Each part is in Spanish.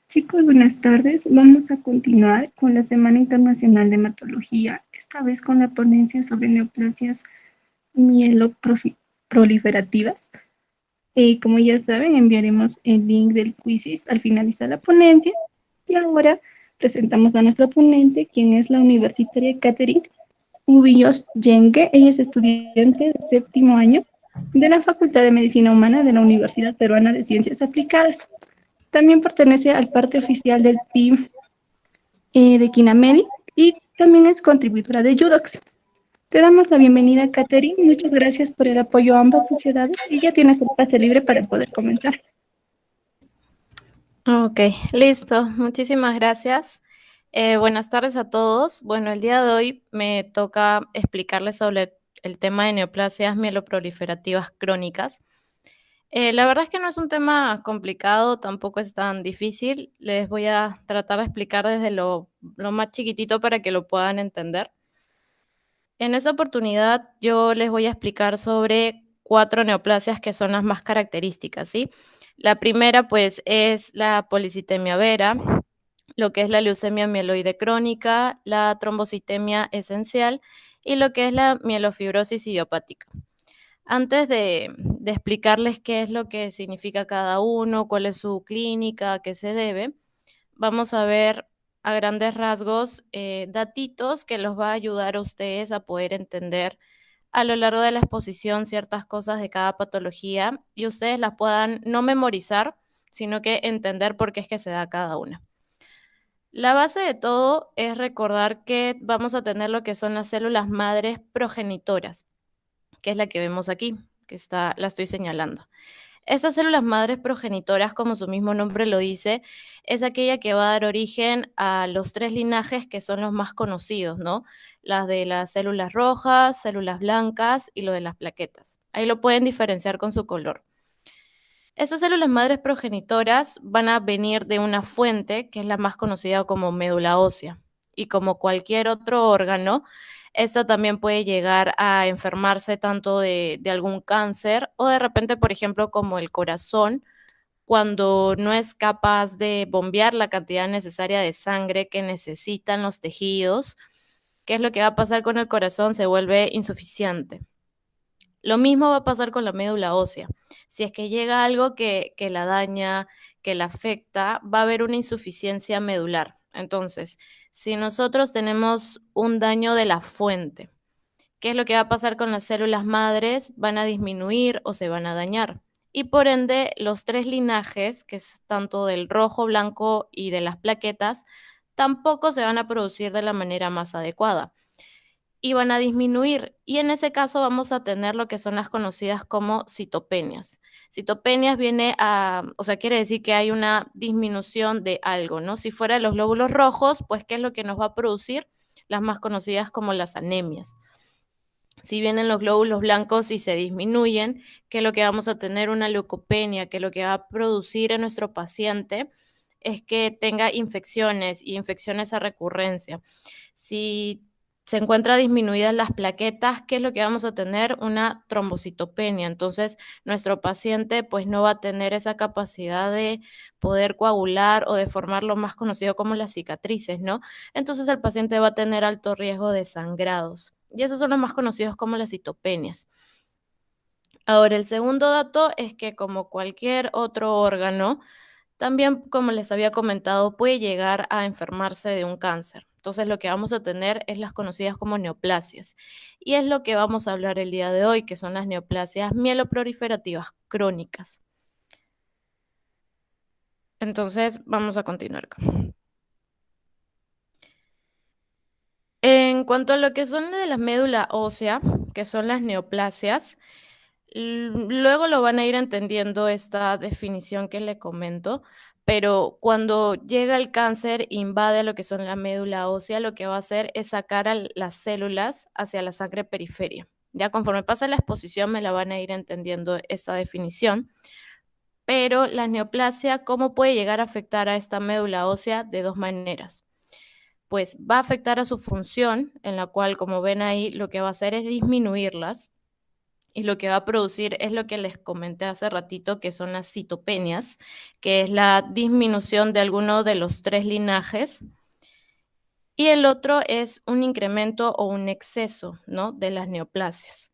Chicos, buenas tardes. Vamos a continuar con la Semana Internacional de Hematología, esta vez con la ponencia sobre neoplasias mieloproliferativas. Como ya saben, enviaremos el link del quizzes al finalizar la ponencia. Y ahora presentamos a nuestra ponente, quien es la universitaria Catherine Ubillos Yengue. Ella es estudiante de séptimo año de la Facultad de Medicina Humana de la Universidad Peruana de Ciencias Aplicadas. También pertenece al parte oficial del team de Kinamedi y también es contribuidora de Judox. Te damos la bienvenida, Catherine. Muchas gracias por el apoyo a ambas sociedades y ya tienes el pase libre para poder comenzar. Ok, listo. Muchísimas gracias. Buenas tardes a todos. Bueno, el día de hoy me toca explicarles sobre el tema de neoplasias mieloproliferativas crónicas. La verdad es que no es un tema complicado, tampoco es tan difícil. Les voy a tratar de explicar desde lo más chiquitito para que lo puedan entender. En esta oportunidad yo les voy a explicar sobre 4 neoplasias que son las más características, ¿sí? La primera, pues, es la policitemia vera, lo que es la leucemia mieloide crónica, la trombocitemia esencial y lo que es la mielofibrosis idiopática. Antes de explicarles qué es lo que significa cada uno, cuál es su clínica, a qué se debe, vamos a ver a grandes rasgos datitos que los va a ayudar a ustedes a poder entender a lo largo de la exposición ciertas cosas de cada patología y ustedes las puedan no memorizar, sino que entender por qué es que se da cada una. La base de todo es recordar que vamos a tener lo que son las células madres progenitoras, que es la que vemos aquí, la estoy señalando. Esas células madres progenitoras, como su mismo nombre lo dice, es aquella que va a dar origen a los 3 linajes que son los más conocidos, ¿no? Las de las células rojas, células blancas y lo de las plaquetas. Ahí lo pueden diferenciar con su color. Esas células madres progenitoras van a venir de una fuente que es la más conocida como médula ósea. Y como cualquier otro órgano, esta también puede llegar a enfermarse tanto de algún cáncer o de repente, por ejemplo, como el corazón, cuando no es capaz de bombear la cantidad necesaria de sangre que necesitan los tejidos. ¿Qué es lo que va a pasar con el corazón? Se vuelve insuficiente. Lo mismo va a pasar con la médula ósea. Si es que llega algo que la daña, que la afecta, va a haber una insuficiencia medular. Entonces, si nosotros tenemos un daño de la fuente, ¿qué es lo que va a pasar con las células madres? Van a disminuir o se van a dañar. Y por ende, los 3 linajes, que es tanto del rojo, blanco y de las plaquetas, tampoco se van a producir de la manera más adecuada y van a disminuir. Y en ese caso vamos a tener lo que son las conocidas como citopenias. Citopenias o sea, quiere decir que hay una disminución de algo, ¿no? Si fuera los glóbulos rojos, pues, ¿qué es lo que nos va a producir? Las más conocidas como las anemias. Si vienen los glóbulos blancos y se disminuyen, ¿qué es lo que vamos a tener? Una leucopenia, que lo que va a producir en nuestro paciente es que tenga infecciones y infecciones a recurrencia. Si se encuentra disminuidas las plaquetas, ¿qué es lo que vamos a tener? Una trombocitopenia. Entonces, nuestro paciente pues no va a tener esa capacidad de poder coagular o de formar lo más conocido como las cicatrices, ¿no? Entonces, el paciente va a tener alto riesgo de sangrados. Y esos son los más conocidos como las citopenias. Ahora, el segundo dato es que como cualquier otro órgano, también, como les había comentado, puede llegar a enfermarse de un cáncer. Entonces, lo que vamos a tener es las conocidas como neoplasias. Y es lo que vamos a hablar el día de hoy, que son las neoplasias mieloproliferativas crónicas. Entonces, vamos a continuar. En cuanto a lo que son de la médula ósea, que son las neoplasias, luego lo van a ir entendiendo esta definición que le comento, pero cuando llega el cáncer, invade lo que son la médula ósea, lo que va a hacer es sacar a las células hacia la sangre periferia. Ya conforme pasa la exposición me la van a ir entendiendo esa definición, pero la neoplasia, ¿cómo puede llegar a afectar a esta médula ósea? De 2 maneras. Pues va a afectar a su función, en la cual, como ven ahí, lo que va a hacer es disminuirlas. y lo que va a producir es lo que les comenté hace ratito, que son las citopenias, que es la disminución de alguno de los tres linajes, y el otro es un incremento o un exceso, ¿no? De las neoplasias.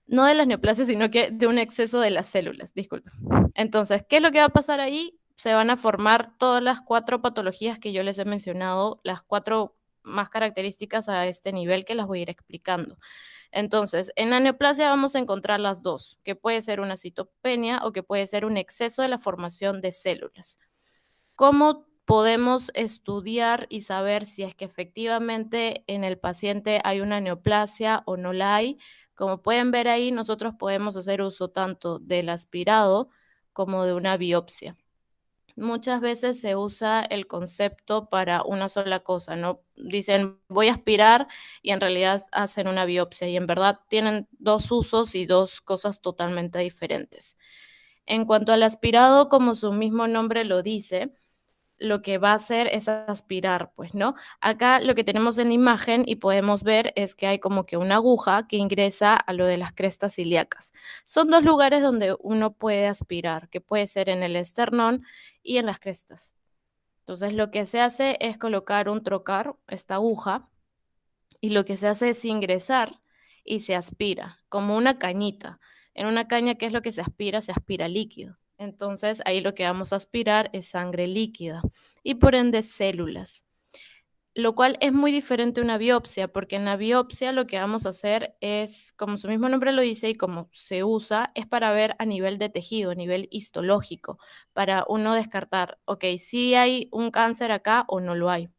No de las neoplasias, sino que de un exceso de las células, disculpe. Entonces, ¿qué es lo que va a pasar ahí? Se van a formar todas las cuatro patologías que yo les he mencionado, las cuatro más características a este nivel que las voy a ir explicando. Entonces, en la neoplasia vamos a encontrar las dos, que puede ser una citopenia o que puede ser un exceso de la formación de células. ¿Cómo podemos estudiar y saber si es que efectivamente en el paciente hay una neoplasia o no la hay? Como pueden ver ahí, nosotros podemos hacer uso tanto del aspirado como de una biopsia. Muchas veces se usa el concepto para una sola cosa, ¿no? Dicen, voy a aspirar y en realidad hacen una biopsia y en verdad tienen dos usos y dos cosas totalmente diferentes. En cuanto al aspirado, como su mismo nombre lo dice, lo que va a hacer es aspirar, pues, ¿no? Acá lo que tenemos en la imagen y podemos ver es que hay como que una aguja que ingresa a lo de las crestas ilíacas. Son dos lugares donde uno puede aspirar, que puede ser en el esternón y en las crestas. Entonces, lo que se hace es colocar un trocar, esta aguja, y lo que se hace es ingresar y se aspira, como una cañita. En una caña, ¿qué es lo que se aspira? Se aspira líquido. Entonces, ahí lo que vamos a aspirar es sangre líquida y por ende células, lo cual es muy diferente a una biopsia, porque en la biopsia lo que vamos a hacer es, como su mismo nombre lo dice y como se usa, es para ver a nivel de tejido, a nivel histológico, para uno descartar, ok, si hay un cáncer acá o no lo hay.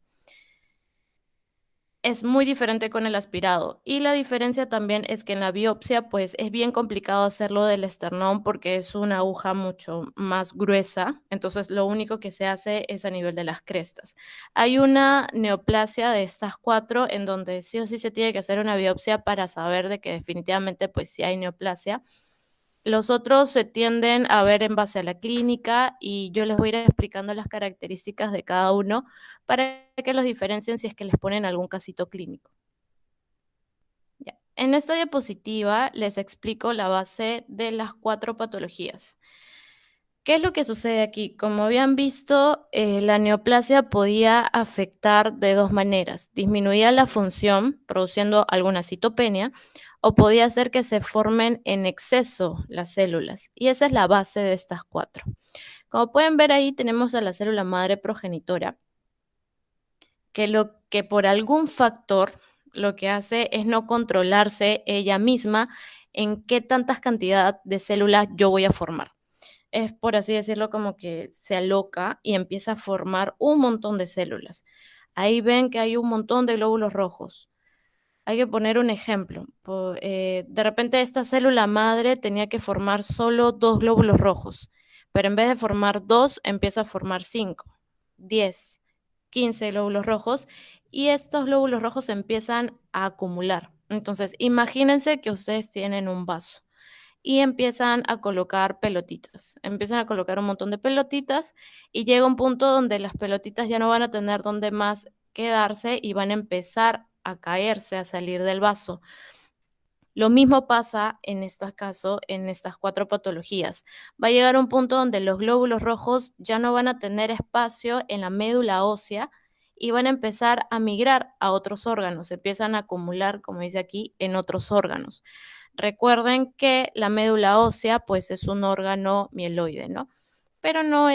Es muy diferente con el aspirado. Y la diferencia también es que en la biopsia, pues es bien complicado hacerlo del esternón porque es una aguja mucho más gruesa. Entonces, lo único que se hace es a nivel de las crestas. Hay una neoplasia de estas cuatro en donde sí o sí se tiene que hacer una biopsia para saber de que definitivamente, pues sí hay neoplasia. Los otros se tienden a ver en base a la clínica y yo les voy a ir explicando las características de cada uno para que los diferencien si es que les ponen algún casito clínico. Ya. En esta diapositiva les explico la base de las cuatro patologías. ¿Qué es lo que sucede aquí? Como habían visto, la neoplasia podía afectar de dos maneras. Disminuía la función, produciendo alguna citopenia, o podía hacer que se formen en exceso las células. Y esa es la base de estas cuatro. Como pueden ver ahí, tenemos a la célula madre progenitora, que lo que por algún factor lo que hace es no controlarse ella misma en qué tantas cantidad de células yo voy a formar. Es, por así decirlo, como que se aloca y empieza a formar un montón de células. Ahí ven que hay un montón de glóbulos rojos. Hay que poner un ejemplo. De repente esta célula madre tenía que formar solo dos glóbulos rojos, pero en vez de formar dos, empieza a formar 5, 10, 15 glóbulos rojos y estos glóbulos rojos empiezan a acumular. Entonces, imagínense que ustedes tienen un vaso y empiezan a colocar pelotitas. Empiezan a colocar un montón de pelotitas y llega un punto donde las pelotitas ya no van a tener dónde más quedarse y van a empezar a caerse, a salir del vaso. Lo mismo pasa en este caso, en estas cuatro patologías. Va a llegar un punto donde los glóbulos rojos ya no van a tener espacio en la médula ósea y van a empezar a migrar a otros órganos, empiezan a acumular, como dice aquí, en otros órganos. Recuerden que la médula ósea, pues es un órgano mieloide, ¿no? Pero no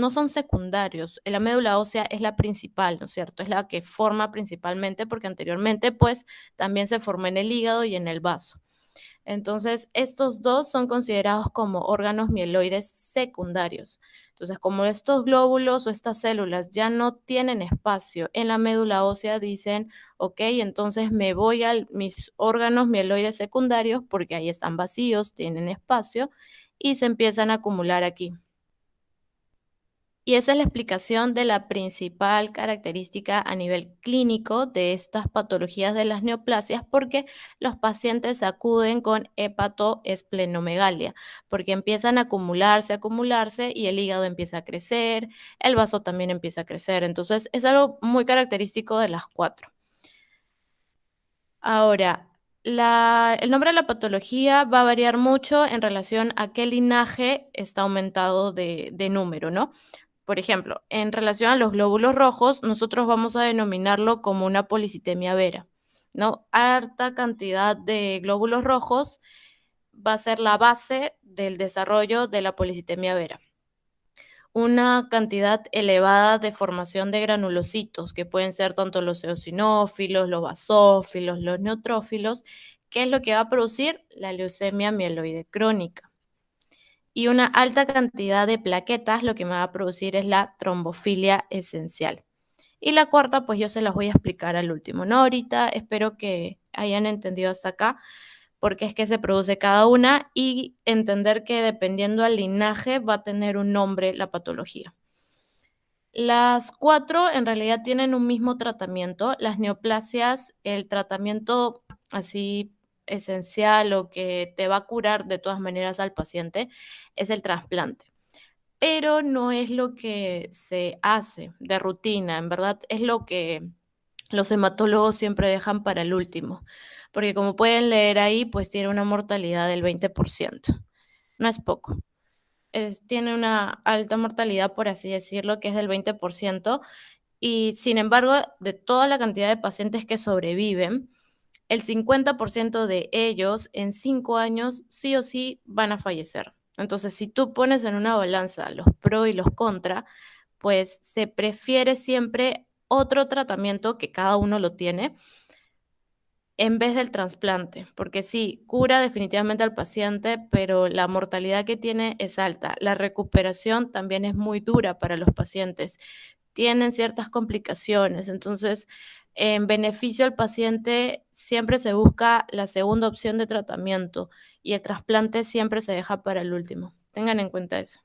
son secundarios. La médula ósea es la principal, ¿no es cierto? Es la que forma principalmente porque anteriormente, pues, también se formó en el hígado y en el vaso. Entonces, estos dos son considerados como órganos mieloides secundarios. Entonces, como estos glóbulos o estas células ya no tienen espacio en la médula ósea, dicen, ok, entonces me voy a mis órganos mieloides secundarios porque ahí están vacíos, tienen espacio y se empiezan a acumular aquí. Y esa es la explicación de la principal característica a nivel clínico de estas patologías de las neoplasias, porque los pacientes acuden con hepatoesplenomegalia, porque empiezan a acumularse, acumularse y el hígado empieza a crecer, el vaso también empieza a crecer. Entonces, es algo muy característico de las cuatro. Ahora, El nombre de la patología va a variar mucho en relación a qué linaje está aumentado de número, ¿no? Por ejemplo, en relación a los glóbulos rojos, nosotros vamos a denominarlo como una policitemia vera, ¿no? Harta cantidad de glóbulos rojos va a ser la base del desarrollo de la policitemia vera. Una cantidad elevada de formación de granulocitos, que pueden ser tanto los eosinófilos, los basófilos, los neutrófilos, que es lo que va a producir la leucemia mieloide crónica. Y una alta cantidad de plaquetas, lo que me va a producir es la trombofilia esencial. Y la cuarta, pues yo se las voy a explicar al último, ¿no? Ahorita espero que hayan entendido hasta acá porque es que se produce cada una y entender que dependiendo al linaje va a tener un nombre la patología. Las cuatro en realidad tienen un mismo tratamiento. Las neoplasias, el tratamiento así esencial o que te va a curar de todas maneras al paciente es el trasplante. Pero no es lo que se hace de rutina, en verdad es lo que los hematólogos siempre dejan para el último, porque como pueden leer ahí, pues tiene una mortalidad del 20%. No es poco. Tiene una alta mortalidad, por así decirlo, que es del 20%, y sin embargo, de toda la cantidad de pacientes que sobreviven, el 50% de ellos en 5 años sí o sí van a fallecer. Entonces, si tú pones en una balanza los pro y los contra, pues se prefiere siempre otro tratamiento que cada uno lo tiene en vez del trasplante, porque sí, cura definitivamente al paciente, pero la mortalidad que tiene es alta. La recuperación también es muy dura para los pacientes. Tienen ciertas complicaciones, entonces, en beneficio al paciente, siempre se busca la segunda opción de tratamiento y el trasplante siempre se deja para el último. Tengan en cuenta eso.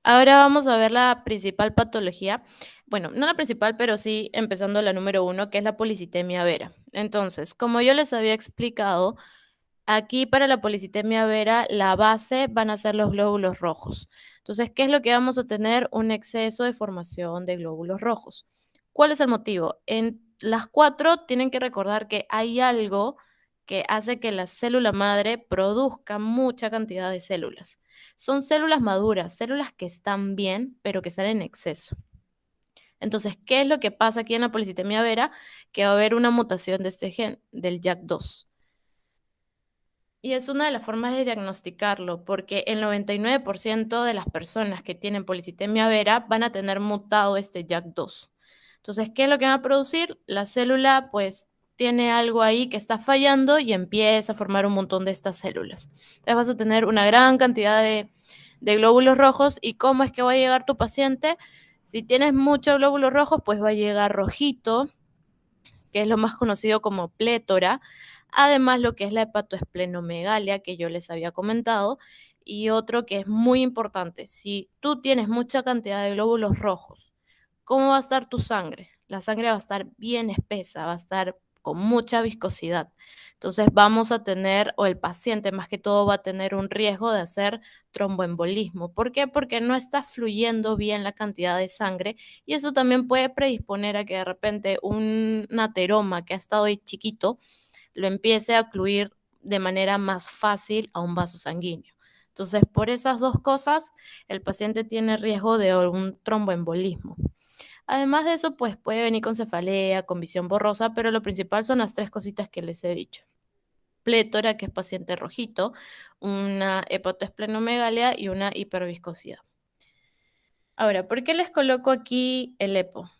Ahora vamos a ver la principal patología. Bueno, no la principal, pero sí empezando la número uno, que es la policitemia vera. Entonces, como yo les había explicado, aquí para la policitemia vera la base van a ser los glóbulos rojos. Entonces, ¿qué es lo que vamos a tener? Un exceso de formación de glóbulos rojos. ¿Cuál es el motivo? En las cuatro tienen que recordar que hay algo que hace que la célula madre produzca mucha cantidad de células. Son células maduras, células que están bien, pero que están en exceso. Entonces, ¿qué es lo que pasa aquí en la policitemia vera? Que va a haber una mutación de este gen, del JAK2. Y es una de las formas de diagnosticarlo, porque el 99% de las personas que tienen policitemia vera van a tener mutado este JAK2. Entonces, ¿qué es lo que va a producir? La célula, pues, tiene algo ahí que está fallando y empieza a formar un montón de estas células. Entonces, vas a tener una gran cantidad de glóbulos rojos. ¿Y cómo es que va a llegar tu paciente? Si tienes muchos glóbulos rojos, pues va a llegar rojito, que es lo más conocido como plétora, además lo que es la hepatoesplenomegalia que yo les había comentado, y otro que es muy importante, si tú tienes mucha cantidad de glóbulos rojos, ¿cómo va a estar tu sangre? La sangre va a estar bien espesa, va a estar con mucha viscosidad. Entonces vamos a tener, o el paciente más que todo va a tener un riesgo de hacer tromboembolismo. ¿Por qué? Porque no está fluyendo bien la cantidad de sangre y eso también puede predisponer a que de repente un ateroma que ha estado ahí chiquito lo empiece a fluir de manera más fácil a un vaso sanguíneo. Entonces, por esas dos cosas, el paciente tiene riesgo de un tromboembolismo. Además de eso, pues puede venir con cefalea, con visión borrosa, pero lo principal son las tres cositas que les he dicho. Plétora, que es paciente rojito, una hepatoesplenomegalia y una hiperviscosidad. Ahora, ¿por qué les coloco aquí el EPO?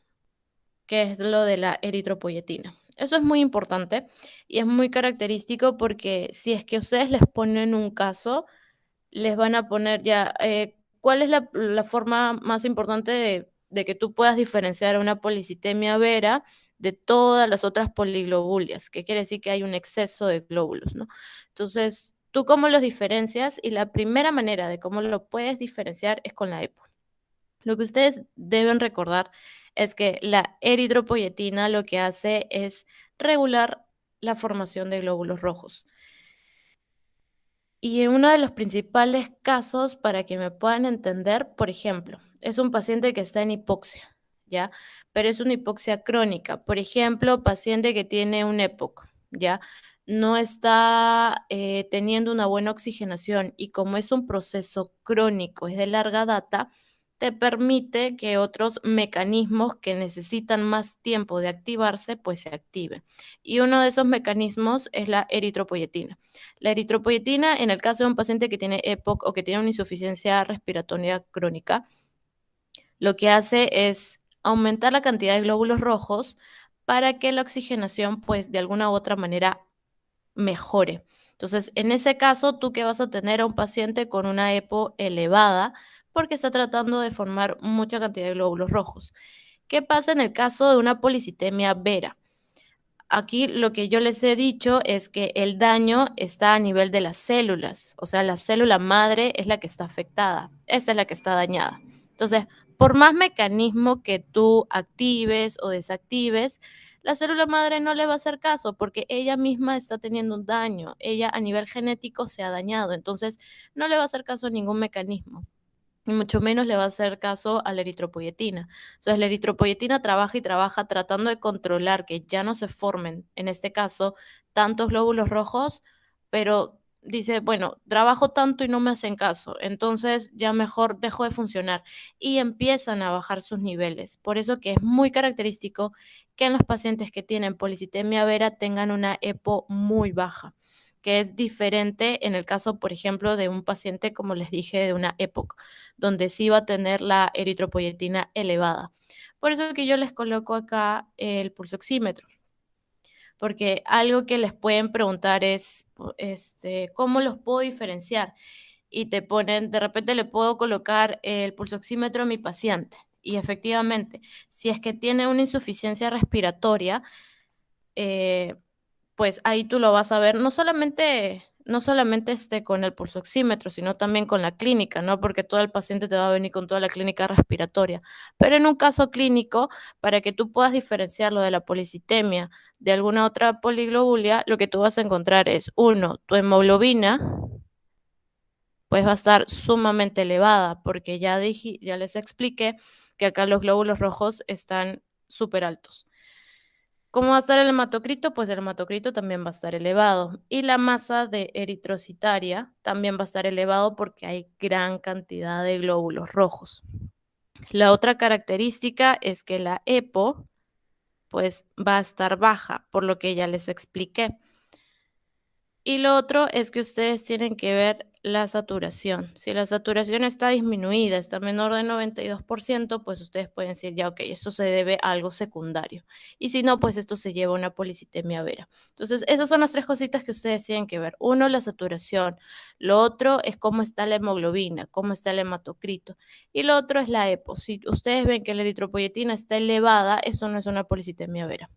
Que es lo de la eritropoyetina. Eso es muy importante y es muy característico porque si es que ustedes les ponen un caso, les van a poner ya, ¿cuál es la forma más importante de que tú puedas diferenciar una policitemia vera de todas las otras poliglobulias? Que quiere decir que hay un exceso de glóbulos, ¿no? Entonces, ¿tú cómo los diferencias? Y la primera manera de cómo lo puedes diferenciar es con la EPO. Lo que ustedes deben recordar es que la eritropoyetina lo que hace es regular la formación de glóbulos rojos. Y uno de los principales casos para que me puedan entender, por ejemplo, es un paciente que está en hipoxia, ¿ya? Pero es una hipoxia crónica. Por ejemplo, paciente que tiene un EPOC, ¿ya? No está teniendo una buena oxigenación y como es un proceso crónico, es de larga data, te permite que otros mecanismos que necesitan más tiempo de activarse, pues se activen. Y uno de esos mecanismos es la eritropoyetina. La eritropoyetina, en el caso de un paciente que tiene EPOC o que tiene una insuficiencia respiratoria crónica, lo que hace es aumentar la cantidad de glóbulos rojos para que la oxigenación, pues de alguna u otra manera, mejore. Entonces, en ese caso, tú que vas a tener a un paciente con una EPO elevada porque está tratando de formar mucha cantidad de glóbulos rojos. ¿Qué pasa en el caso de una policitemia vera? Aquí lo que yo les he dicho es que el daño está a nivel de las células, o sea, la célula madre es la que está afectada, esa es la que está dañada. Entonces, por más mecanismo que tú actives o desactives, la célula madre no le va a hacer caso porque ella misma está teniendo un daño, ella a nivel genético se ha dañado, entonces no le va a hacer caso a ningún mecanismo y mucho menos le va a hacer caso a la eritropoyetina. Entonces, la eritropoyetina trabaja y trabaja tratando de controlar que ya no se formen, en este caso, tantos glóbulos rojos, pero dice, bueno, trabajo tanto y no me hacen caso, entonces ya mejor dejo de funcionar y empiezan a bajar sus niveles. Por eso que es muy característico que en los pacientes que tienen policitemia vera tengan una EPO muy baja, que es diferente en el caso, por ejemplo, de un paciente, como les dije, de una EPOC donde sí va a tener la eritropoyetina elevada. Por eso que yo les coloco acá el pulsoxímetro, porque algo que les pueden preguntar es, ¿cómo los puedo diferenciar? Y te ponen, de repente le puedo colocar el pulsoxímetro a mi paciente. Y efectivamente, si es que tiene una insuficiencia respiratoria, eh, pues ahí tú lo vas a ver, no solamente con el pulsoxímetro, sino también con la clínica, ¿no? Porque todo el paciente te va a venir con toda la clínica respiratoria. Pero en un caso clínico, para que tú puedas diferenciarlo de la policitemia de alguna otra poliglobulia, lo que tú vas a encontrar es, uno, tu hemoglobina, pues va a estar sumamente elevada, porque ya les expliqué que acá los glóbulos rojos están súper altos. ¿Cómo va a estar el hematocrito? Pues el hematocrito también va a estar elevado. Y la masa de eritrocitaria también va a estar elevado porque hay gran cantidad de glóbulos rojos. La otra característica es que la EPO pues va a estar baja, por lo que ya les expliqué. Y lo otro es que ustedes tienen que ver la saturación. Si la saturación está disminuida, está menor de 92%, pues ustedes pueden decir, ya, ok, esto se debe a algo secundario. Y si no, pues esto se lleva a una policitemia vera. Entonces, esas son las tres cositas que ustedes tienen que ver. Uno, la saturación. Lo otro es cómo está la hemoglobina, cómo está el hematocrito. Y lo otro es la EPO. Si ustedes ven que la eritropoyetina está elevada, eso no es una policitemia vera.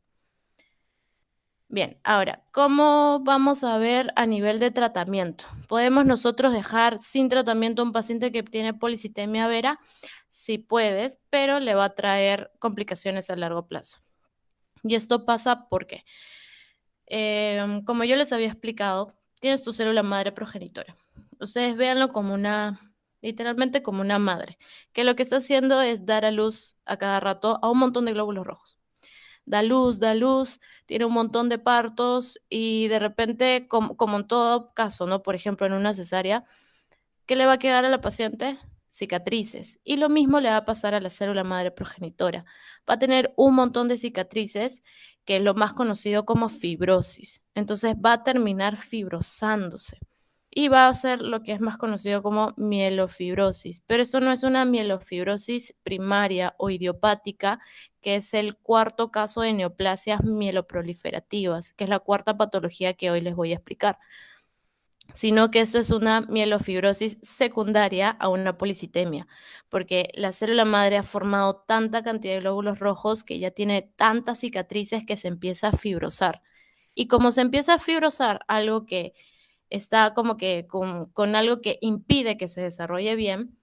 Bien, ahora, ¿cómo vamos a ver a nivel de tratamiento? ¿Podemos nosotros dejar sin tratamiento a un paciente que tiene policitemia vera? Sí puedes, pero le va a traer complicaciones a largo plazo. Y esto pasa porque, como yo les había explicado, tienes tu célula madre progenitora. Ustedes véanlo como literalmente como una madre, que lo que está haciendo es dar a luz a cada rato a un montón de glóbulos rojos. Da luz, tiene un montón de partos y de repente, como en todo caso, ¿no? Por ejemplo, en una cesárea, ¿qué le va a quedar a la paciente? Cicatrices. Y lo mismo le va a pasar a la célula madre progenitora. Va a tener un montón de cicatrices, que es lo más conocido como fibrosis. Entonces va a terminar fibrosándose y va a ser lo que es más conocido como mielofibrosis. Pero esto no es una mielofibrosis primaria o idiopática, que es el cuarto caso de neoplasias mieloproliferativas, que es la cuarta patología que hoy les voy a explicar, sino que eso es una mielofibrosis secundaria a una policitemia, porque la célula madre ha formado tanta cantidad de glóbulos rojos que ya tiene tantas cicatrices que se empieza a fibrosar. Y como se empieza a fibrosar, algo que está como que con algo que impide que se desarrolle bien,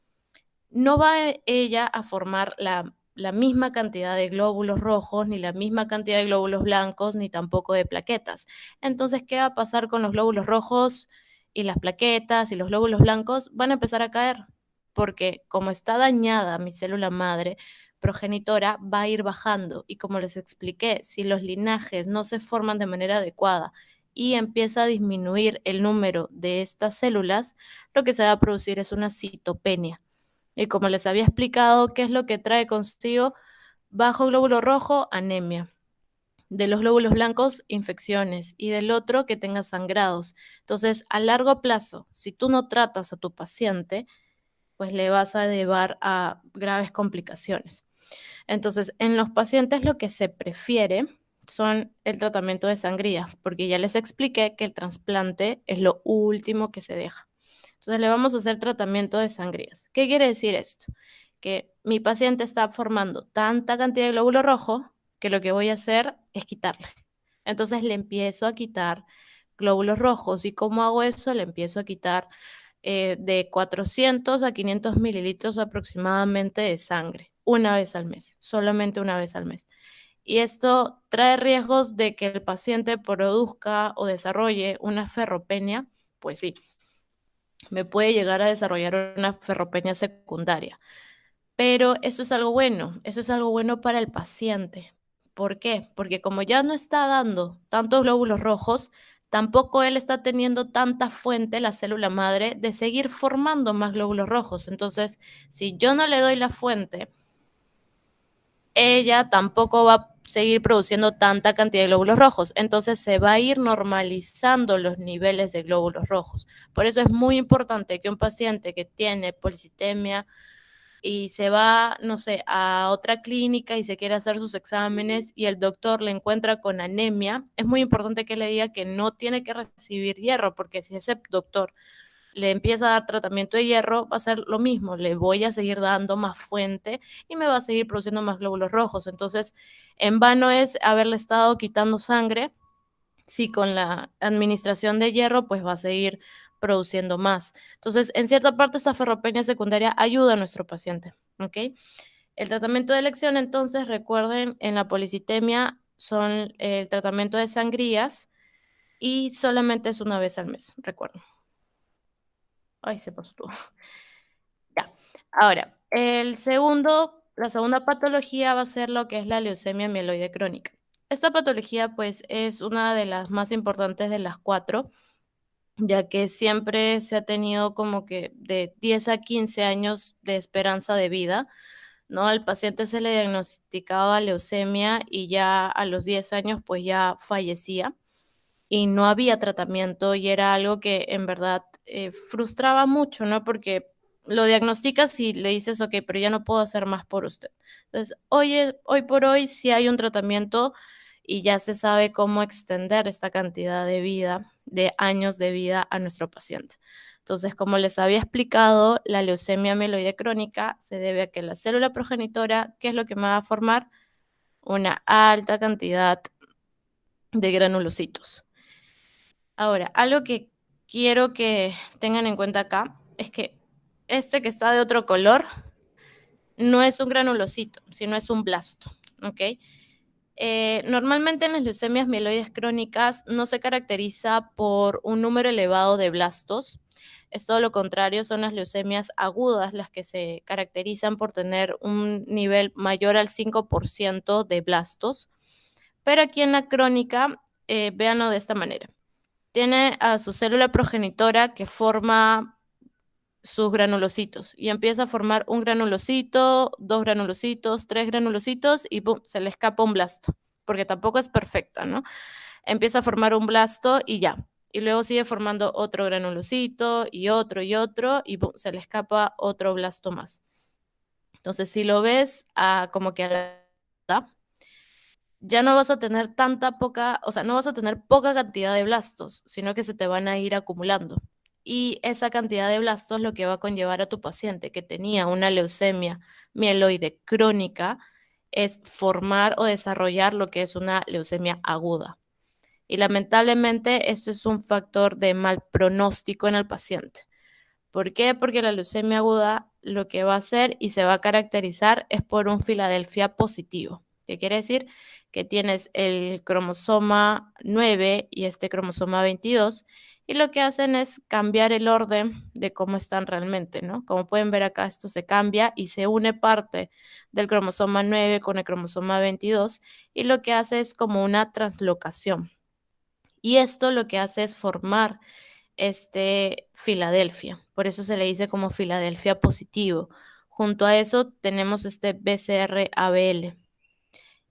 no va ella a formar la misma cantidad de glóbulos rojos, ni la misma cantidad de glóbulos blancos, ni tampoco de plaquetas. Entonces, ¿qué va a pasar con los glóbulos rojos y las plaquetas y los glóbulos blancos? Van a empezar a caer, porque como está dañada mi célula madre, progenitora va a ir bajando. Y como les expliqué, si los linajes no se forman de manera adecuada y empieza a disminuir el número de estas células, lo que se va a producir es una citopenia. Y como les había explicado, ¿qué es lo que trae consigo? Bajo glóbulo rojo, anemia. De los glóbulos blancos, infecciones. Y del otro, que tenga sangrados. Entonces, a largo plazo, si tú no tratas a tu paciente, pues le vas a llevar a graves complicaciones. Entonces, en los pacientes lo que se prefiere son el tratamiento de sangría, porque ya les expliqué que el trasplante es lo último que se deja. Entonces, le vamos a hacer tratamiento de sangrías. ¿Qué quiere decir esto? Que mi paciente está formando tanta cantidad de glóbulo rojo que lo que voy a hacer es quitarle. Entonces, le empiezo a quitar glóbulos rojos. ¿Y cómo hago eso? Le empiezo a quitar de 400 a 500 mililitros aproximadamente de sangre, una vez al mes, solamente una vez al mes. Y esto trae riesgos de que el paciente produzca o desarrolle una ferropenia, pues sí, me puede llegar a desarrollar una ferropenia secundaria. Pero eso es algo bueno para el paciente. ¿Por qué? Porque como ya no está dando tantos glóbulos rojos, tampoco él está teniendo tanta fuente, la célula madre, de seguir formando más glóbulos rojos. Entonces, si yo no le doy la fuente, ella tampoco va a seguir produciendo tanta cantidad de glóbulos rojos. Entonces se va a ir normalizando los niveles de glóbulos rojos. Por eso es muy importante que un paciente que tiene policitemia y se va, no sé, a otra clínica y se quiere hacer sus exámenes y el doctor le encuentra con anemia, es muy importante que le diga que no tiene que recibir hierro, porque si ese doctor le empieza a dar tratamiento de hierro, va a ser lo mismo, le voy a seguir dando más fuente y me va a seguir produciendo más glóbulos rojos. Entonces, en vano es haberle estado quitando sangre, si con la administración de hierro, pues va a seguir produciendo más. Entonces, en cierta parte, esta ferropenia secundaria ayuda a nuestro paciente, ¿ok? El tratamiento de elección, entonces, recuerden, en la policitemia son el tratamiento de sangrías y solamente es una vez al mes, recuerden. Ay, se pasó todo. Ya. Ahora, la segunda patología va a ser lo que es la leucemia mieloide crónica. Esta patología, pues, es una de las más importantes de las cuatro, ya que siempre se ha tenido como que de 10 a 15 años de esperanza de vida, ¿no? Al paciente se le diagnosticaba leucemia y ya a los 10 años, pues, ya fallecía y no había tratamiento y era algo que en verdad frustraba mucho, ¿no? Porque lo diagnosticas y le dices, ok, pero ya no puedo hacer más por usted. Entonces, hoy por hoy sí hay un tratamiento y ya se sabe cómo extender esta cantidad de vida, de años de vida a nuestro paciente. Entonces, como les había explicado, la leucemia mieloide crónica se debe a que la célula progenitora, ¿qué es lo que me va a formar? Una alta cantidad de granulocitos. Ahora, algo que quiero que tengan en cuenta acá es que este que está de otro color no es un granulocito, sino es un blasto, ¿ok? Normalmente en las leucemias mieloides crónicas no se caracteriza por un número elevado de blastos, es todo lo contrario, son las leucemias agudas las que se caracterizan por tener un nivel mayor al 5% de blastos, pero aquí en la crónica, véanlo de esta manera. Tiene a su célula progenitora que forma sus granulocitos y empieza a formar un granulocito, dos granulocitos, tres granulocitos y ¡pum! Se le escapa un blasto, porque tampoco es perfecta, ¿no? Empieza a formar un blasto y ya. Y luego sigue formando otro granulocito y otro y ¡pum! Se le escapa otro blasto más. Entonces, si lo ves como que a la ya no vas a tener o sea, no vas a tener poca cantidad de blastos, sino que se te van a ir acumulando. Y esa cantidad de blastos lo que va a conllevar a tu paciente que tenía una leucemia mieloide crónica es formar o desarrollar lo que es una leucemia aguda. Y lamentablemente esto es un factor de mal pronóstico en el paciente. ¿Por qué? Porque la leucemia aguda lo que va a hacer y se va a caracterizar es por un Filadelfia positivo. ¿Qué quiere decir? Que tienes el cromosoma 9 y este cromosoma 22 y lo que hacen es cambiar el orden de cómo están realmente, ¿no? Como pueden ver acá, esto se cambia y se une parte del cromosoma 9 con el cromosoma 22 y lo que hace es como una translocación. Y esto lo que hace es formar Filadelfia, por eso se le dice como Filadelfia positivo. Junto a eso tenemos este BCR-ABL.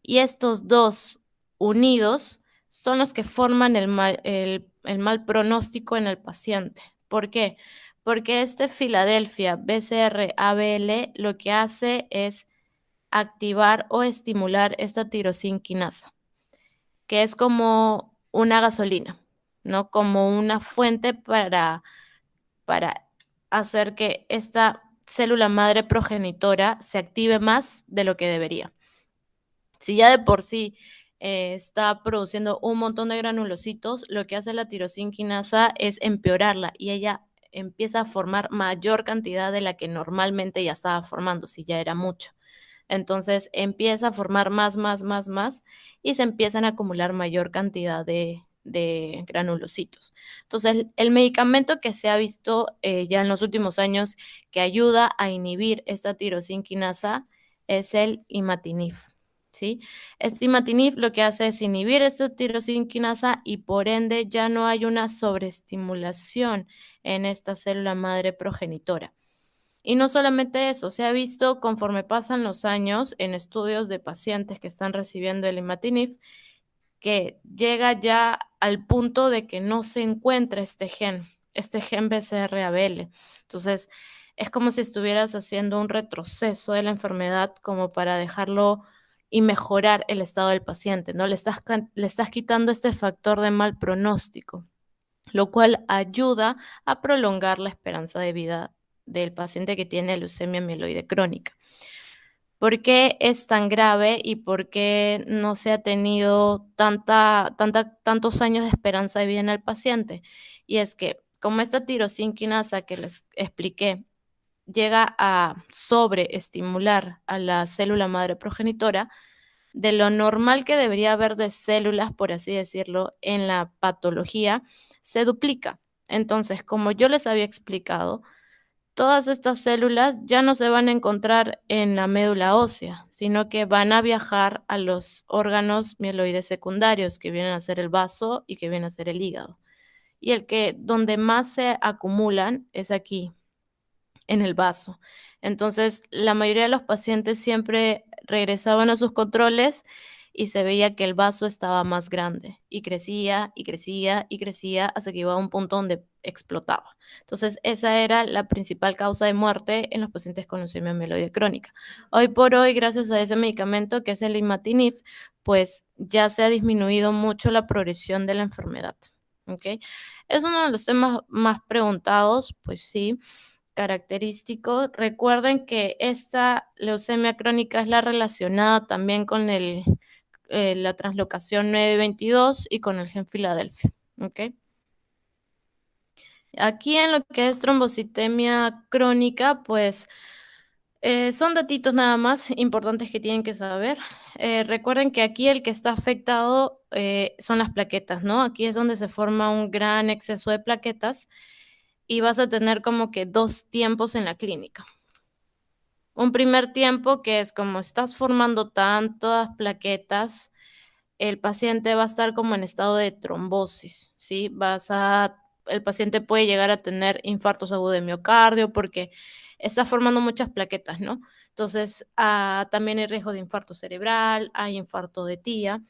Y estos dos unidos son los que forman el mal pronóstico en el paciente. ¿Por qué? Porque este Filadelfia BCR-ABL lo que hace es activar o estimular esta tirosina quinasa, que es como una gasolina, ¿no? Como una fuente para hacer que esta célula madre progenitora se active más de lo que debería. Si ya de por sí está produciendo un montón de granulocitos, lo que hace la tirosina quinasa es empeorarla y ella empieza a formar mayor cantidad de la que normalmente ya estaba formando, si ya era mucho. Entonces empieza a formar más y se empiezan a acumular mayor cantidad de granulocitos. Entonces el medicamento que se ha visto ya en los últimos años que ayuda a inhibir esta tirosina quinasa es el imatinib. ¿Sí? Este imatinib lo que hace es inhibir esta tirosina quinasa y por ende ya no hay una sobreestimulación en esta célula madre progenitora. Y no solamente eso, se ha visto conforme pasan los años en estudios de pacientes que están recibiendo el imatinib que llega ya al punto de que no se encuentra este gen BCR-ABL. Entonces, es como si estuvieras haciendo un retroceso de la enfermedad como para dejarlo y mejorar el estado del paciente, ¿no? Le estás quitando este factor de mal pronóstico, lo cual ayuda a prolongar la esperanza de vida del paciente que tiene leucemia mieloide crónica. ¿Por qué es tan grave y por qué no se ha tenido tantos años de esperanza de vida en el paciente? Y es que como esta tirosina quinasa que les expliqué llega a sobreestimular a la célula madre progenitora, de lo normal que debería haber de células, por así decirlo, en la patología, se duplica. Entonces, como yo les había explicado, todas estas células ya no se van a encontrar en la médula ósea, sino que van a viajar a los órganos mieloides secundarios, que vienen a ser el vaso y que vienen a ser el hígado. Y el que donde más se acumulan es aquí, en el vaso. Entonces, la mayoría de los pacientes siempre regresaban a sus controles y se veía que el vaso estaba más grande y crecía y crecía y crecía hasta que iba a un punto donde explotaba. Entonces, esa era la principal causa de muerte en los pacientes con leucemia mieloide crónica. Hoy por hoy, gracias a ese medicamento que es el imatinib, pues ya se ha disminuido mucho la progresión de la enfermedad. ¿Ok? Es uno de los temas más preguntados, pues sí, característico. Recuerden que esta leucemia crónica es la relacionada también con la translocación 922 y con el gen Filadelfia. ¿Okay? Aquí en lo que es trombocitemia crónica, pues son datitos nada más importantes que tienen que saber. Recuerden que aquí el que está afectado son las plaquetas, ¿no? Aquí es donde se forma un gran exceso de plaquetas y vas a tener como que dos tiempos en la clínica. Un primer tiempo que es como estás formando tantas plaquetas, el paciente va a estar como en estado de trombosis, ¿sí? El paciente puede llegar a tener infartos agudos de miocardio porque está formando muchas plaquetas, ¿no? Entonces, también hay riesgo de infarto cerebral, hay infarto de tía,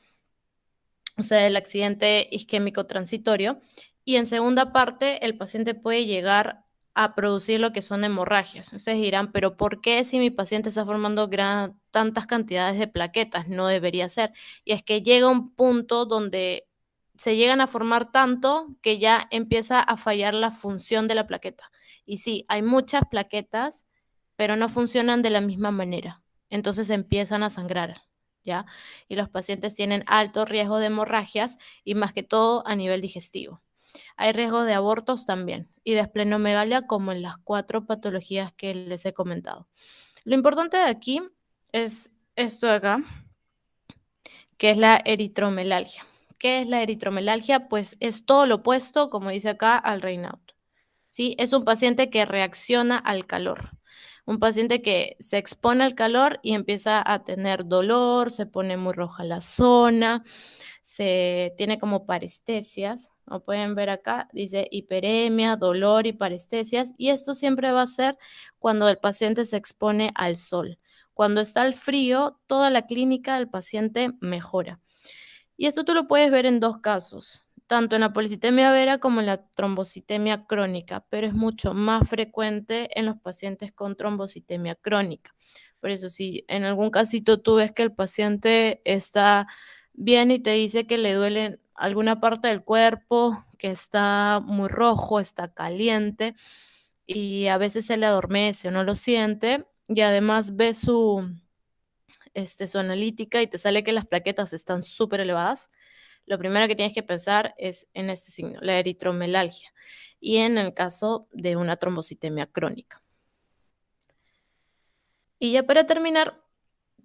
o sea, el accidente isquémico transitorio. Y en segunda parte, el paciente puede llegar a producir lo que son hemorragias. Ustedes dirán, pero ¿por qué si mi paciente está formando tantas cantidades de plaquetas? No debería ser. Y es que llega un punto donde se llegan a formar tanto que ya empieza a fallar la función de la plaqueta. Y sí, hay muchas plaquetas, pero no funcionan de la misma manera. Entonces empiezan a sangrar, ¿ya? Y los pacientes tienen alto riesgo de hemorragias y más que todo a nivel digestivo. Hay riesgo de abortos también y de esplenomegalia como en las 4 patologías que les he comentado. Lo importante de aquí es esto de acá, que es la eritromelalgia, ¿Qué es la eritromelalgia? Pues es todo lo opuesto, como dice acá, al Raynaud. ¿Sí? Es un paciente que reacciona al calor. Un paciente que se expone al calor y empieza a tener dolor, se pone muy roja la zona, se tiene como parestesias, como pueden ver acá, dice hiperemia, dolor y parestesias, y esto siempre va a ser cuando el paciente se expone al sol. Cuando está el frío, toda la clínica del paciente mejora. Y esto tú lo puedes ver en dos casos, tanto en la policitemia vera como en la trombocitemia crónica, pero es mucho más frecuente en los pacientes con trombocitemia crónica. Por eso, si en algún casito tú ves que el paciente está bien y te dice que le duele alguna parte del cuerpo, que está muy rojo, está caliente y a veces se le adormece o no lo siente, y además ves su analítica y te sale que las plaquetas están súper elevadas, lo primero que tienes que pensar es en este signo, la eritromelalgia, y en el caso de una trombocitemia crónica. Y ya para terminar,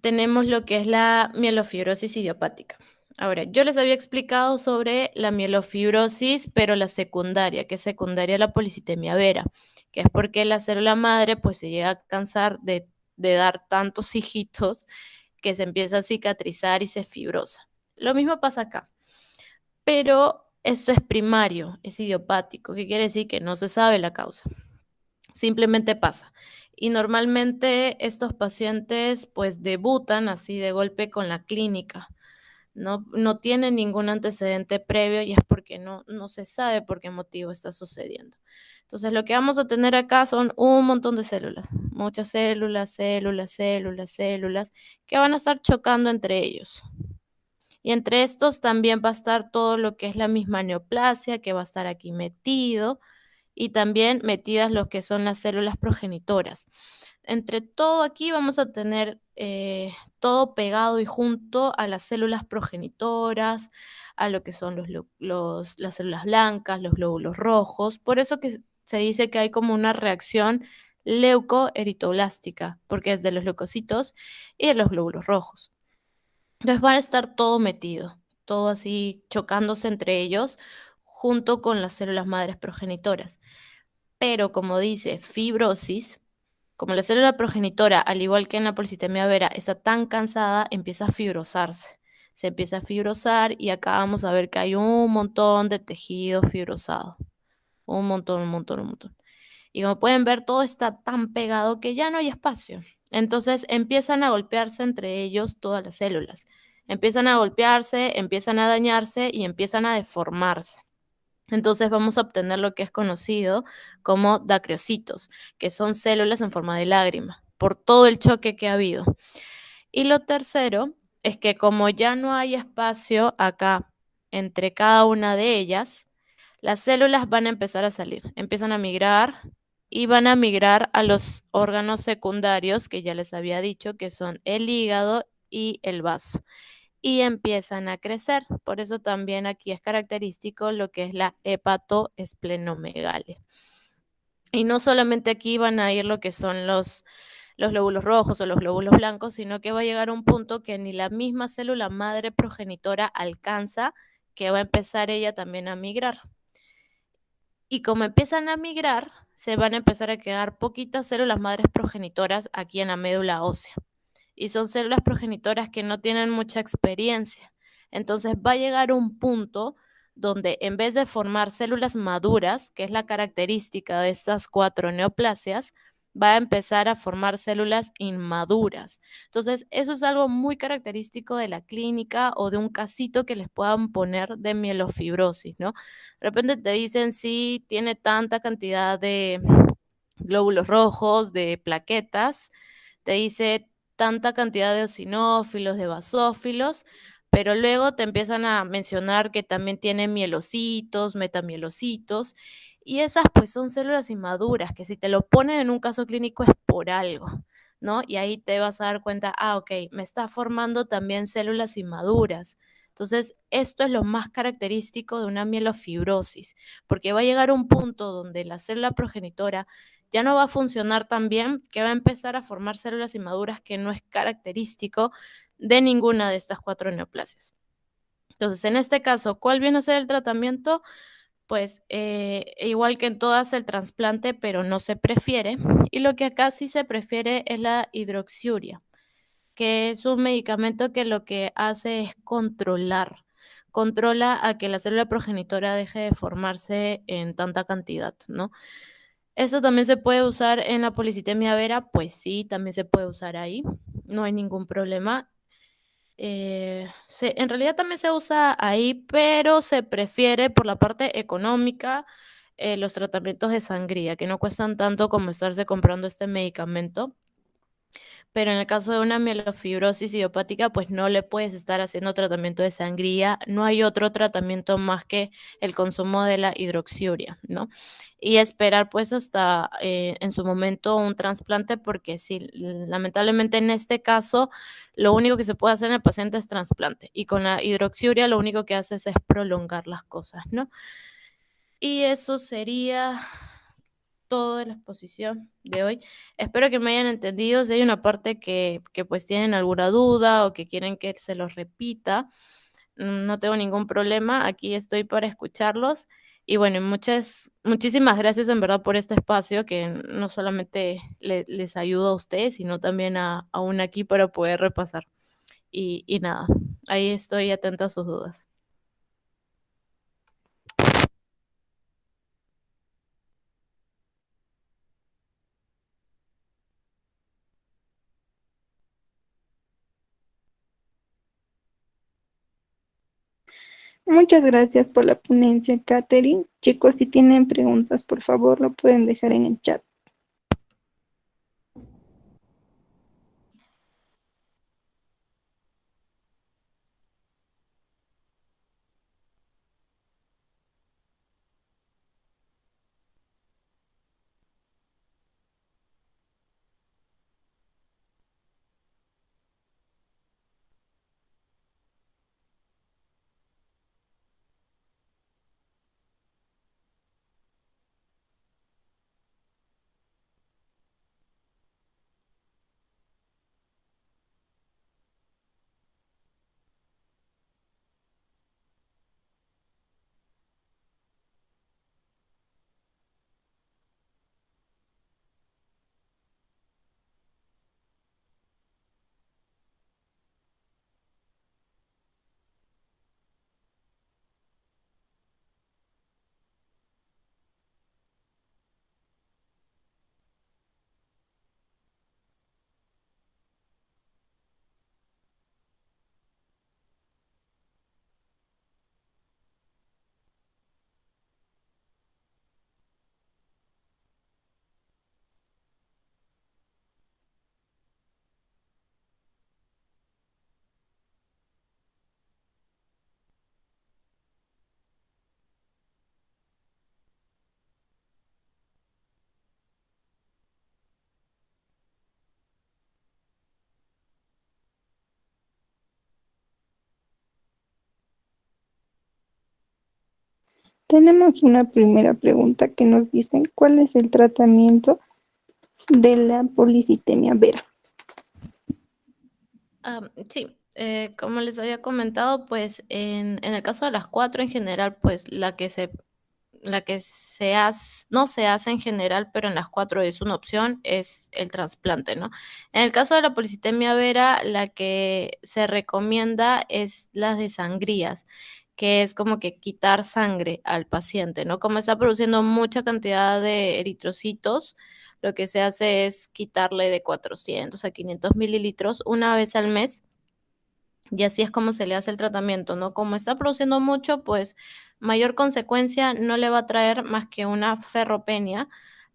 tenemos lo que es la mielofibrosis idiopática. Ahora, yo les había explicado sobre la mielofibrosis, pero la secundaria, que es secundaria a la policitemia vera, que es porque la célula madre pues se llega a cansar de dar tantos hijitos que se empieza a cicatrizar y se fibrosa. Lo mismo pasa acá, pero esto es primario, es idiopático, que quiere decir que no se sabe la causa, simplemente pasa. Y normalmente estos pacientes pues debutan así de golpe con la clínica, no tienen ningún antecedente previo y es porque no se sabe por qué motivo está sucediendo. Entonces lo que vamos a tener acá son un montón de células, muchas células, células, células, células, que van a estar chocando entre ellos. Y entre estos también va a estar todo lo que es la misma neoplasia, que va a estar aquí metido, y también metidas lo que son las células progenitoras. Entre todo aquí vamos a tener todo pegado y junto a las células progenitoras, a lo que son las células blancas, los glóbulos rojos. Por eso que se dice que hay como una reacción leucoeritoblástica, porque es de los leucocitos y de los glóbulos rojos. Entonces van a estar todo metido, todo así chocándose entre ellos junto con las células madres progenitoras. Pero como dice fibrosis, como la célula progenitora, al igual que en la policitemia vera, está tan cansada, empieza a fibrosarse. Se empieza a fibrosar y acá vamos a ver que hay un montón de tejido fibrosado. Un montón, un montón, un montón. Y como pueden ver, todo está tan pegado que ya no hay espacio. Entonces empiezan a golpearse entre ellos todas las células. Empiezan a golpearse, empiezan a dañarse y empiezan a deformarse. Entonces vamos a obtener lo que es conocido como dacriocitos, que son células en forma de lágrima, por todo el choque que ha habido. Y lo tercero es que como ya no hay espacio acá entre cada una de ellas, las células van a empezar a salir, empiezan a migrar y van a migrar a los órganos secundarios que ya les había dicho, que son el hígado y el vaso, y empiezan a crecer. Por eso también aquí es característico lo que es la hepatoesplenomegalia. Y no solamente aquí van a ir lo que son los glóbulos rojos o los glóbulos blancos, sino que va a llegar un punto que ni la misma célula madre progenitora alcanza, que va a empezar ella también a migrar. Y como empiezan a migrar, se van a empezar a quedar poquitas células madres progenitoras aquí en la médula ósea. Y son células progenitoras que no tienen mucha experiencia. Entonces va a llegar un punto donde en vez de formar células maduras, que es la característica de estas 4 neoplasias, va a empezar a formar células inmaduras. Entonces, eso es algo muy característico de la clínica o de un casito que les puedan poner de mielofibrosis, ¿no? De repente te dicen si tiene tanta cantidad de glóbulos rojos, de plaquetas, te dice tanta cantidad de eosinófilos, de basófilos, pero luego te empiezan a mencionar que también tiene mielocitos, metamielocitos, y esas pues son células inmaduras, que si te lo ponen en un caso clínico es por algo, ¿no? Y ahí te vas a dar cuenta, ok, me está formando también células inmaduras. Entonces, esto es lo más característico de una mielofibrosis, porque va a llegar un punto donde la célula progenitora ya no va a funcionar tan bien, que va a empezar a formar células inmaduras, que no es característico de ninguna de estas 4 neoplasias. Entonces, en este caso, ¿cuál viene a ser el tratamiento? Pues igual que en todas el trasplante, pero no se prefiere. Y lo que acá sí se prefiere es la hidroxiuria, que es un medicamento que lo que hace es controla a que la célula progenitora deje de formarse en tanta cantidad, ¿no? ¿Eso también se puede usar en la policitemia vera? Pues sí, también se puede usar ahí, no hay ningún problema. En realidad también se usa ahí, pero se prefiere por la parte económica los tratamientos de sangría, que no cuestan tanto como estarse comprando este medicamento. Pero en el caso de una mielofibrosis idiopática, pues no le puedes estar haciendo tratamiento de sangría, no hay otro tratamiento más que el consumo de la hidroxiuria, ¿no? Y esperar pues hasta en su momento un trasplante, porque sí, lamentablemente en este caso lo único que se puede hacer en el paciente es trasplante y con la hidroxiuria lo único que haces es prolongar las cosas, ¿no? Y eso sería todo de la exposición de hoy. Espero que me hayan entendido. Si hay una parte que pues tienen alguna duda o que quieren que se los repita, no tengo ningún problema. Aquí estoy para escucharlos. Y bueno, muchísimas gracias en verdad por este espacio que no solamente les ayuda a ustedes, sino también a una aquí para poder repasar. Y nada, ahí estoy atenta a sus dudas. Muchas gracias por la ponencia, Katherine. Chicos, si tienen preguntas, por favor, lo pueden dejar en el chat. Tenemos una primera pregunta que nos dicen, ¿cuál es el tratamiento de la policitemia vera? Sí, como les había comentado, pues en el caso de las cuatro en general, pues no se hace en general, pero en las cuatro es una opción, es el trasplante, ¿no? En el caso de la policitemia vera, la que se recomienda es las de sangrías, que es como que quitar sangre al paciente, ¿no? Como está produciendo mucha cantidad de eritrocitos, lo que se hace es quitarle de 400 a 500 mililitros una vez al mes y así es como se le hace el tratamiento, ¿no? Como está produciendo mucho, pues mayor consecuencia no le va a traer más que una ferropenia,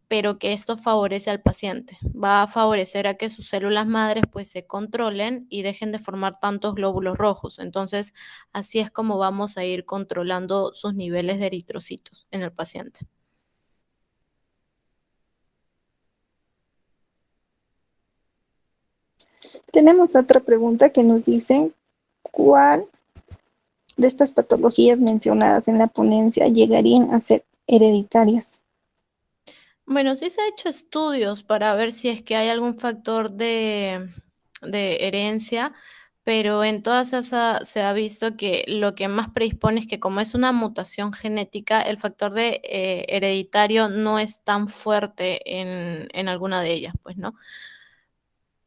pero que esto favorece al paciente. Va a favorecer a que sus células madres pues se controlen y dejen de formar tantos glóbulos rojos. Entonces, así es como vamos a ir controlando sus niveles de eritrocitos en el paciente. Tenemos otra pregunta que nos dicen, ¿cuál de estas patologías mencionadas en la ponencia llegarían a ser hereditarias? Bueno, sí se ha hecho estudios para ver si es que hay algún factor de herencia, pero en todas esas se ha visto que lo que más predispone es que como es una mutación genética, el factor de hereditario no es tan fuerte en alguna de ellas, pues, ¿no?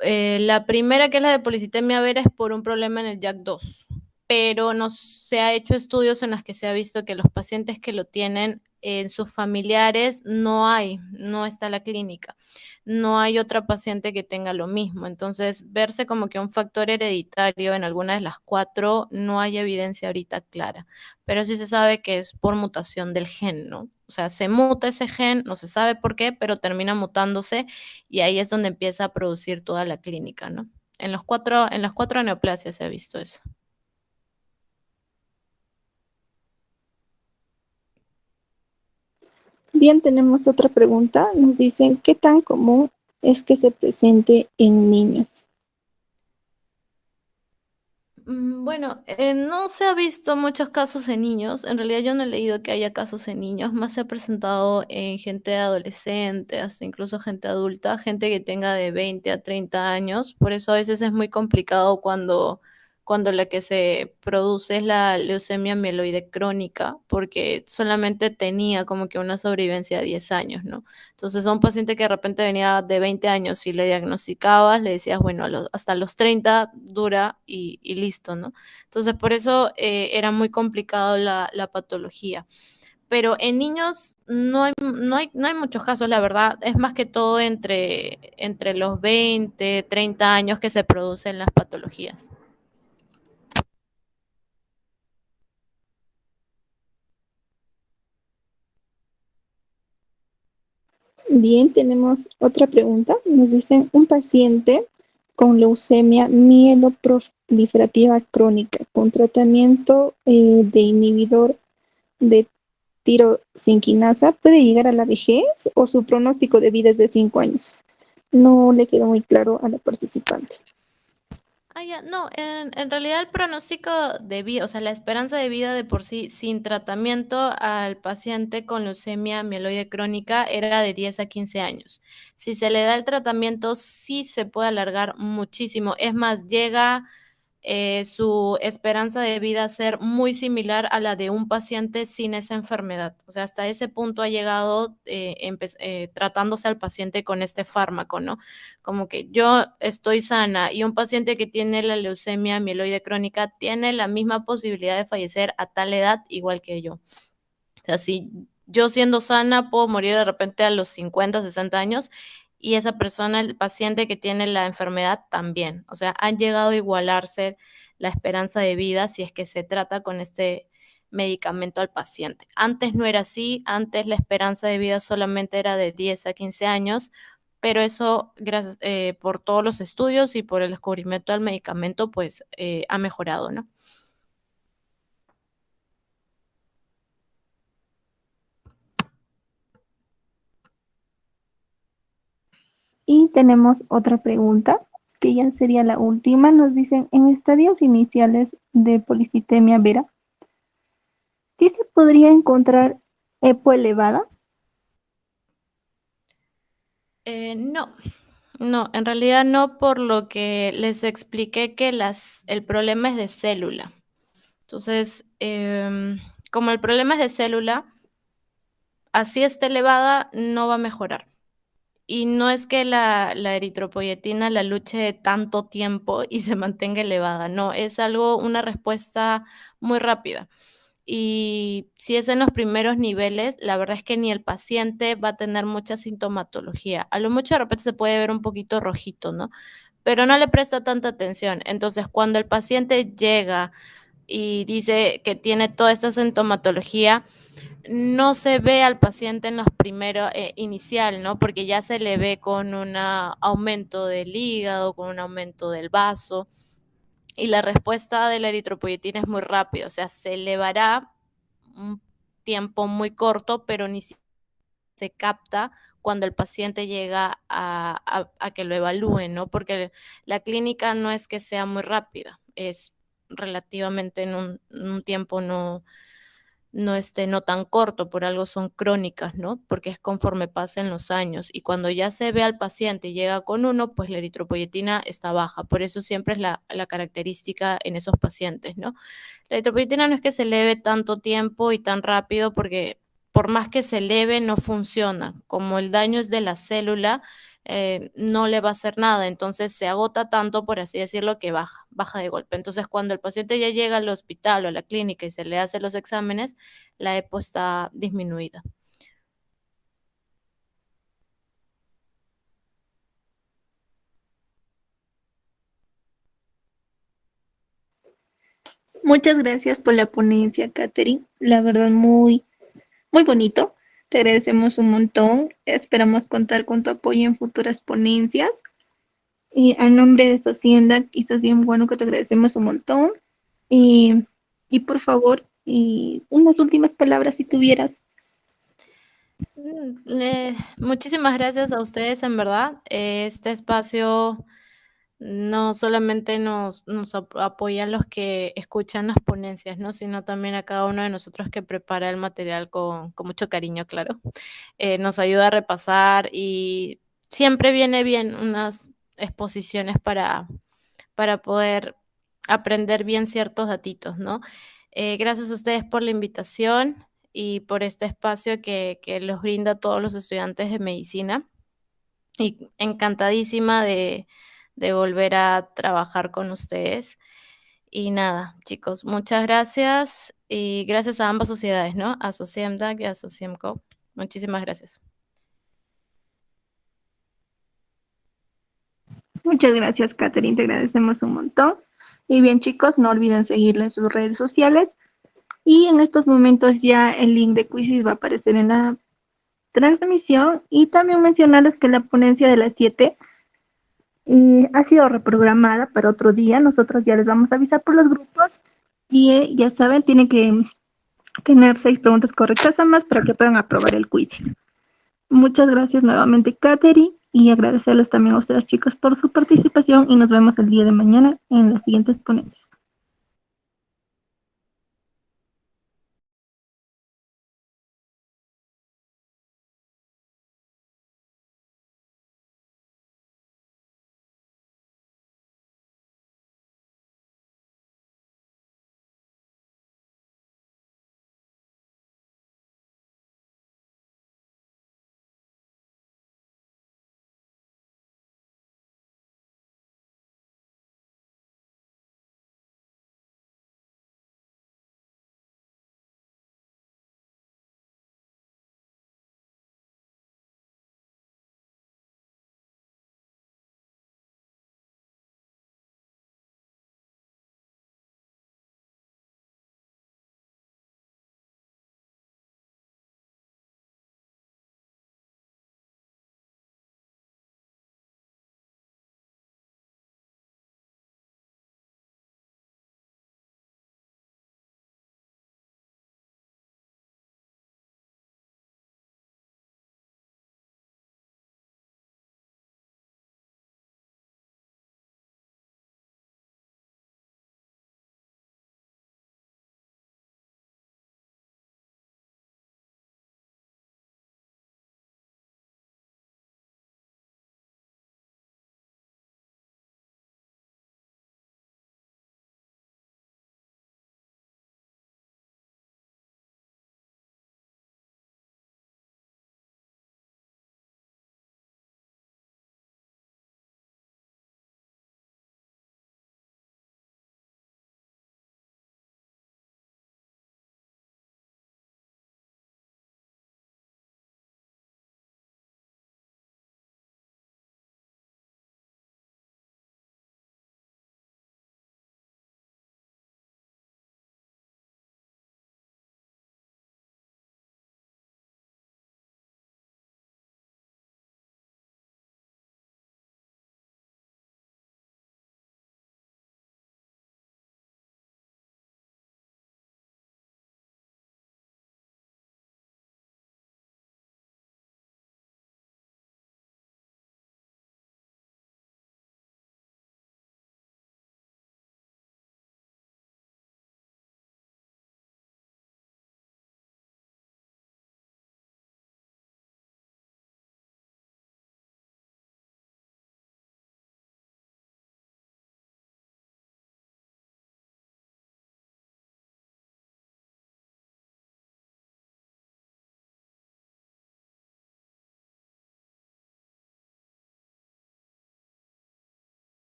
La primera, que es la de policitemia vera, es por un problema en el JAK2, pero no se ha hecho estudios en los que se ha visto que los pacientes que lo tienen en sus familiares no está la clínica, no hay otra paciente que tenga lo mismo. Entonces, verse como que un factor hereditario en alguna de las cuatro, no hay evidencia ahorita clara, pero sí se sabe que es por mutación del gen, ¿no? O sea, se muta ese gen, no se sabe por qué, pero termina mutándose y ahí es donde empieza a producir toda la clínica, ¿no? En las cuatro neoplasias se ha visto eso. Bien, tenemos otra pregunta. Nos dicen, ¿qué tan común es que se presente en niños? Bueno, no se ha visto muchos casos en niños. En realidad yo no he leído que haya casos en niños, más se ha presentado en gente adolescente, hasta incluso gente adulta, gente que tenga de 20 a 30 años. Por eso a veces es muy complicado cuando la que se produce es la leucemia mieloide crónica, porque solamente tenía como que una sobrevivencia de 10 años, ¿no? Entonces, a un paciente que de repente venía de 20 años y le diagnosticabas, le decías, bueno, hasta los 30 dura y listo, ¿no? Entonces, por eso era muy complicado la patología. Pero en niños no hay muchos casos, la verdad. Es más que todo entre los 20, 30 años que se producen las patologías. Bien, tenemos otra pregunta. Nos dicen, un paciente con leucemia mieloproliferativa crónica con tratamiento de inhibidor de tirosinquinasa puede llegar a la vejez o su pronóstico de vida es de 5 años. No le quedó muy claro a la participante. Ah, ya, no, en realidad el pronóstico de vida, o sea, la esperanza de vida de por sí sin tratamiento al paciente con leucemia mieloide crónica era de 10 a 15 años. Si se le da el tratamiento, sí se puede alargar muchísimo. Es más, llega su esperanza de vida a ser muy similar a la de un paciente sin esa enfermedad. O sea, hasta ese punto ha llegado tratándose al paciente con este fármaco, ¿no? Como que yo estoy sana y un paciente que tiene la leucemia mieloide crónica tiene la misma posibilidad de fallecer a tal edad igual que yo. O sea, si yo siendo sana puedo morir de repente a los 50, 60 años y esa persona, el paciente que tiene la enfermedad también. O sea, han llegado a igualarse la esperanza de vida si es que se trata con este medicamento al paciente. Antes no era así, antes la esperanza de vida solamente era de 10 a 15 años, pero eso, gracias por todos los estudios y por el descubrimiento del medicamento, pues ha mejorado, ¿no? Y tenemos otra pregunta, que ya sería la última. Nos dicen, en estadios iniciales de policitemia vera, ¿sí se podría encontrar EPO elevada? No, no, en realidad no, por lo que les expliqué que el problema es de célula. Entonces, como el problema es de célula, así esté elevada, no va a mejorar. Y no es que la eritropoyetina la luche tanto tiempo y se mantenga elevada, no, es algo, una respuesta muy rápida. Y si es en los primeros niveles, la verdad es que ni el paciente va a tener mucha sintomatología. A lo mucho de repente se puede ver un poquito rojito, ¿no? Pero no le presta tanta atención. Entonces, cuando el paciente llega y dice que tiene toda esta sintomatología, no se ve al paciente en los primeros inicial, ¿no? Porque ya se le ve con un aumento del hígado, con un aumento del vaso, y la respuesta de la eritropoyetina es muy rápida, o sea, se elevará un tiempo muy corto, pero ni siquiera se capta cuando el paciente llega a que lo evalúen, ¿no? Porque la clínica no es que sea muy rápida, es relativamente en un tiempo no tan corto, por algo son crónicas, ¿no? Porque es conforme pasen los años. Y cuando ya se ve al paciente y llega con uno, pues la eritropoyetina está baja. Por eso siempre es la característica en esos pacientes, ¿no? La eritropoyetina no es que se eleve tanto tiempo y tan rápido porque por más que se eleve no funciona. Como el daño es de la célula, no le va a hacer nada. Entonces se agota tanto, por así decirlo, que baja de golpe. Entonces cuando el paciente ya llega al hospital o a la clínica y se le hace los exámenes, la EPO está disminuida. Muchas gracias por la ponencia, Katherine. La verdad, muy, muy bonito. Te agradecemos un montón. Esperamos contar con tu apoyo en futuras ponencias. Y a nombre de Socienda y Sociem Bueno, que te agradecemos un montón. Y, y por favor, unas últimas palabras si tuvieras. Muchísimas gracias a ustedes, en verdad. Este espacio no solamente nos apoya a los que escuchan las ponencias, ¿no? Sino también a cada uno de nosotros que prepara el material con mucho cariño, claro. Nos ayuda a repasar y siempre viene bien unas exposiciones para poder aprender bien ciertos datitos, ¿no? Gracias a ustedes por la invitación y por este espacio que los brinda a todos los estudiantes de medicina. Y encantadísima de volver a trabajar con ustedes. Y nada, chicos, muchas gracias y gracias a ambas sociedades, ¿no? A Sociemdac y a Sociemco. Muchísimas gracias. Muchas gracias, Katherine. Te agradecemos un montón. Y bien, chicos, no olviden seguirle en sus redes sociales. Y en estos momentos ya el link de Quizzes va a aparecer en la transmisión. Y también mencionarles que la ponencia de las 7 ha sido reprogramada para otro día. Nosotros ya les vamos a avisar por los grupos. Y ya saben, tienen que tener 6 preguntas correctas a más para que puedan aprobar el quiz. Muchas gracias nuevamente, Katherine, y agradecerles también a ustedes, chicos, por su participación y nos vemos el día de mañana en las siguientes ponencias.